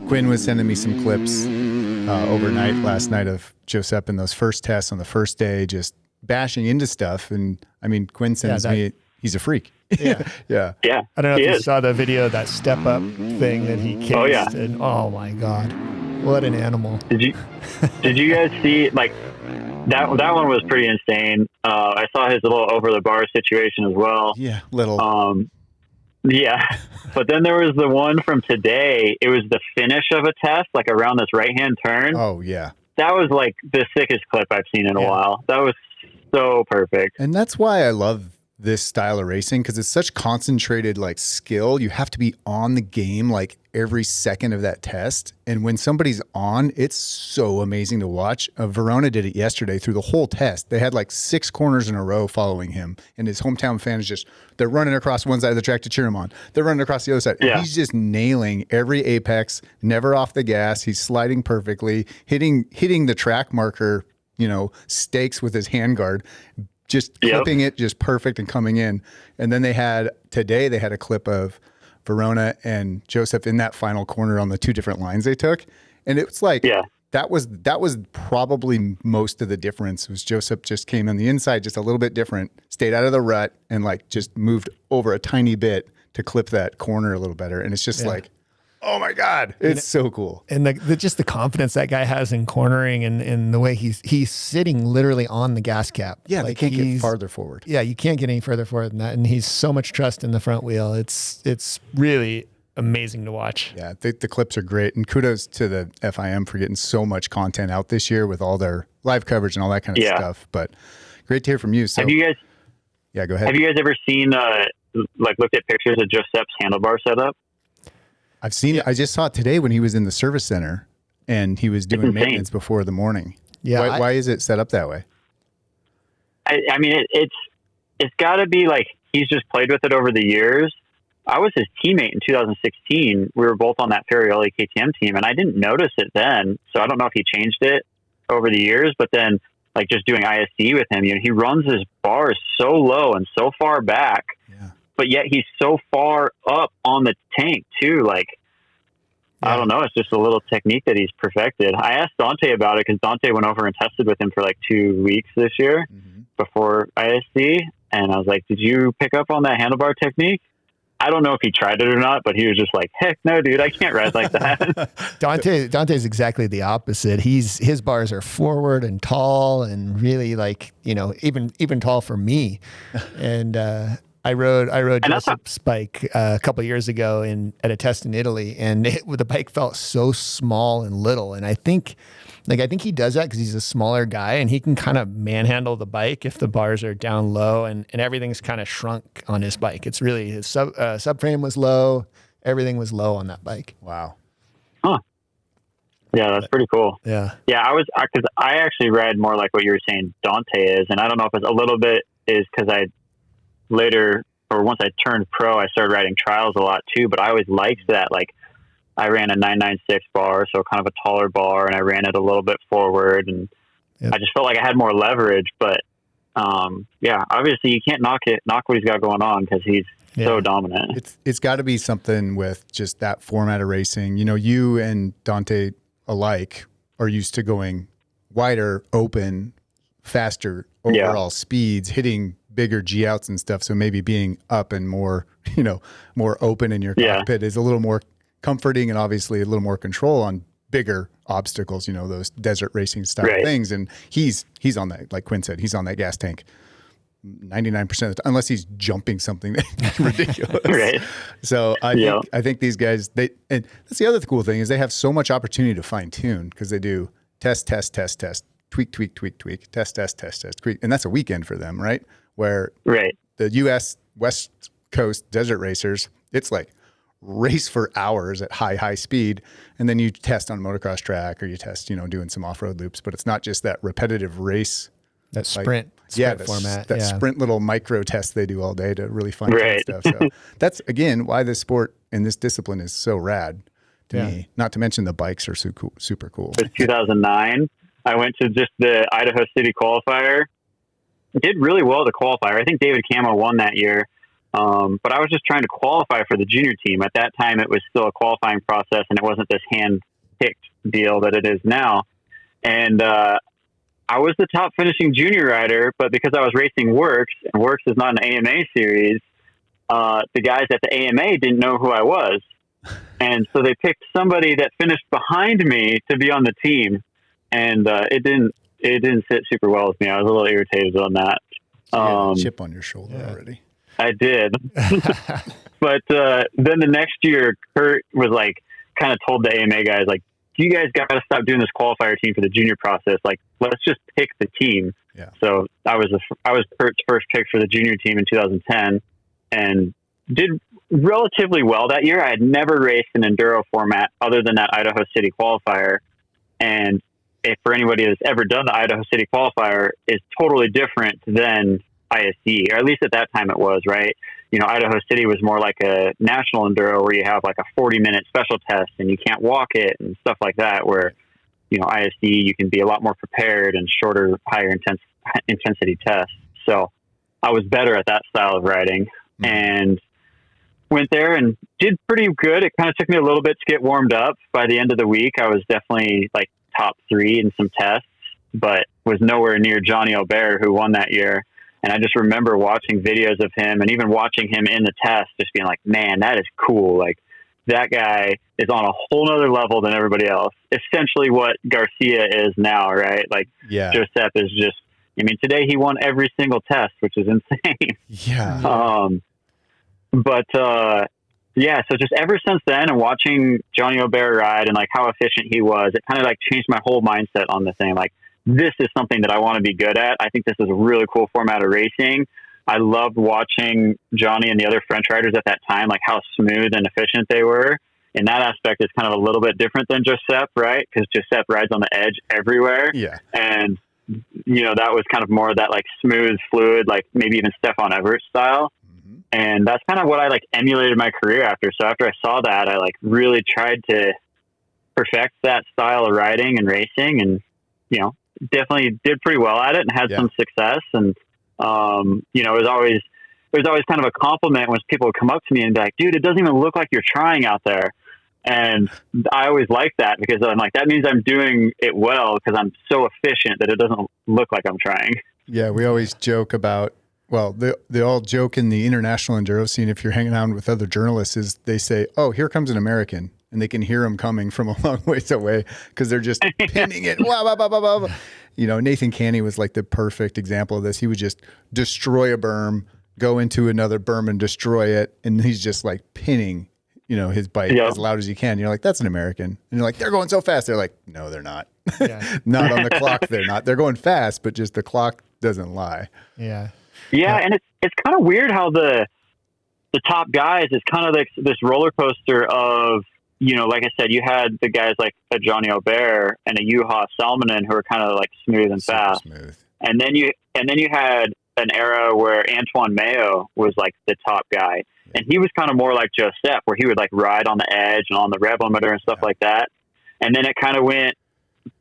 Quinn was sending me some clips overnight last night of Josep in those first tests on the first day, just bashing into stuff. And I mean, Quinn sends me, he's a freak. Yeah. Yeah. I don't know if you saw the video, that step up thing that he cased. Oh, yeah. And oh my God, what an animal. Did you guys see, like, that one was pretty insane. I saw his little over the bar situation as well. Yeah. Little. Yeah. But then there was the one from today. It was the finish of a test, like around this right-hand turn. Oh, yeah. That was like the sickest clip I've seen in a while. That was so perfect. And that's why I love this style of racing, because it's such concentrated like skill. You have to be on the game like every second of that test. And when somebody's on, it's so amazing to watch. Verona did it yesterday through the whole test. They had like 6 corners in a row following him, and his hometown fans they're running across one side of the track to cheer him on. They're running across the other side. Yeah. He's just nailing every apex, never off the gas. He's sliding perfectly, hitting the track marker, stakes with his handguard, just clipping it just perfect and coming in. And then today they had a clip of Verona and Josep in that final corner on the 2 different lines they took. And it's like, that was probably most of the difference. Was Josep just came on the inside just a little bit different, stayed out of the rut, and like just moved over a tiny bit to clip that corner a little better. And it's just like, oh my God, it's so cool. And just the confidence that guy has in cornering, and the way he's sitting literally on the gas cap. Yeah, like they can't get farther forward. Yeah, you can't get any further forward than that. And he's so much trust in the front wheel. It's really amazing to watch. Yeah, the clips are great. And kudos to the FIM for getting so much content out this year with all their live coverage and all that kind of stuff. But great to hear from you. So have you guys? Yeah, go ahead. Have you guys ever seen looked at pictures of Josep's handlebar setup? I've seen it. I just saw it today when he was in the service center and he was doing maintenance before the morning. Yeah. Why is it set up that way? I mean, it's got to be like he's just played with it over the years. I was his teammate in 2016. We were both on that Ferrioli KTM team, and I didn't notice it then. So I don't know if he changed it over the years, but then like just doing ISDE with him, he runs his bars so low and so far back. But yet he's so far up on the tank too. Like, I don't know. It's just a little technique that he's perfected. I asked Dante about it because Dante went over and tested with him for like 2 weeks this year before ISD. And I was like, did you pick up on that handlebar technique? I don't know if he tried it or not, but he was just like, heck no, dude, I can't ride like that. Dante's exactly the opposite. His bars are forward and tall and really like, even tall for me. And, I rode Joseph's bike a couple of years ago at a test in Italy, and the bike felt so small and little. And I think he does that because he's a smaller guy and he can kind of manhandle the bike if the bars are down low and everything's kind of shrunk on his bike. It's really his subframe was low, everything was low on that bike. Wow. Huh. Yeah, that's pretty cool. Yeah. Yeah, because I actually read more like what you were saying Dante is, and I don't know if it's a little bit is because once I turned pro, I started riding trials a lot too, but I always liked that. Like I ran a 996 bar, so kind of a taller bar, and I ran it a little bit forward, and I just felt like I had more leverage, but obviously you can't knock what he's got going on because he's so dominant. It's got to be something with just that format of racing. You and Dante alike are used to going wider, open, faster overall speeds, hitting bigger G outs and stuff. So maybe being up and more, more open in your cockpit is a little more comforting and obviously a little more control on bigger obstacles, those desert racing style things. And he's on that, like Quinn said, he's on that gas tank 99% of the time, unless he's jumping something ridiculous. So I think these guys, and that's the other cool thing is they have so much opportunity to fine tune because they do test, tweak, test, tweak. And that's a weekend for them, right? Where the U.S. West Coast desert racers, it's like race for hours at high speed. And then you test on a motocross track or you test, doing some off-road loops. But it's not just that repetitive race. That sprint format. That sprint little micro test they do all day to really fine tune stuff. So that's, again, why this sport and this discipline is so rad to me. Not to mention the bikes are super cool. It was 2009. I went to just the Idaho City qualifier. Did really well at the qualifier. I think David Camo won that year. But I was just trying to qualify for the junior team. At that time, it was still a qualifying process, and it wasn't this hand-picked deal that it is now. And I was the top finishing junior rider, but because I was racing Works, and Works is not an AMA series, the guys at the AMA didn't know who I was. And so they picked somebody that finished behind me to be on the team. And it didn't sit super well with me. I was a little irritated on that. So you had a chip on your shoulder already. I did. But then the next year, Kurt was like, kind of told the AMA guys, like, you guys got to stop doing this qualifier team for the junior process. Like, let's just pick the team. Yeah. So I was Kurt's first pick for the junior team in 2010 and did relatively well that year. I had never raced an enduro format other than that Idaho City qualifier. And if for anybody that's ever done the Idaho City qualifier, is totally different than ISDE, or at least at that time it was, right? You know, Idaho City was more like a national enduro where you have like a 40-minute special test and you can't walk it and stuff like that, where, you know, ISDE, you can be a lot more prepared and shorter, higher intensity tests. So I was better at that style of riding and went there and did pretty good. It kind of took me a little bit to get warmed up. By the end of the week, I was definitely like top 3 in some tests, but was nowhere near Johnny Aubert, who won that year. And I just remember watching videos of him and even watching him in the test, just being like, man, that is cool. Like, that guy is on a whole nother level than everybody else. Essentially what Garcia is now, right? Like, yeah. Josep is just, I mean, today he won every single test, which is insane. Yeah. Yeah, so just ever since then and watching Johnny Aubert ride and like how efficient he was, it kind of like changed my whole mindset on the thing. Like, this is something that I want to be good at. I think this is a really cool format of racing. I loved watching Johnny and the other French riders at that time, like how smooth and efficient they were. In that aspect, it's kind of a little bit different than Josep, right? Because Josep rides on the edge everywhere. Yeah. And, you know, that was kind of more of that like smooth, fluid, like maybe even Stefan Everett style. Mm-hmm. And that's kind of what I like emulated my career after. So after I saw that, I like really tried to perfect that style of riding and racing, and, you know, definitely did pretty well at it and had some success. And, you know, it was always kind of a compliment when people would come up to me and be like, dude, it doesn't even look like you're trying out there. And I always liked that because I'm like, that means I'm doing it well because I'm so efficient that it doesn't look like I'm trying. Yeah. We always joke about, well, they all joke in the international enduro scene. If you're hanging out with other journalists, is they say, oh, here comes an American. And they can hear him coming from a long ways away because they're just pinning it. Blah, blah, blah, blah, blah. You know, Nathan Canny was like the perfect example of this. He would just destroy a berm, go into another berm and destroy it. And he's just like pinning, you know, his bike as loud as he can. You're like, that's an American. And you're like, they're going so fast. They're like, no, they're not. Yeah. Not on the clock. They're not. They're going fast, but just the clock doesn't lie. Yeah. Yeah. And it's kind of weird how the top guys is kind of like this roller coaster of, you know, like I said, you had the guys like a Johnny Aubert and a Juha Salminen who were kind of like smooth and fast. Smooth. And then you had an era where Antoine Mayo was like the top guy. And he was kind of more like Josep, where he would like ride on the edge and on the rev limiter and stuff like that. And then it kind of went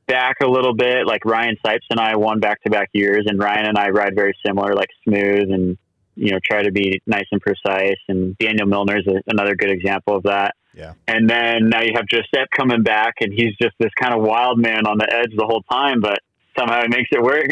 back a little bit. Like Ryan Sipes and I won back-to-back years, and Ryan and I ride very similar, like smooth and, you know, try to be nice and precise. And Daniel Milner is another good example of that. Yeah. And then now you have Josep coming back, and he's just this kind of wild man on the edge the whole time, but somehow he makes it work.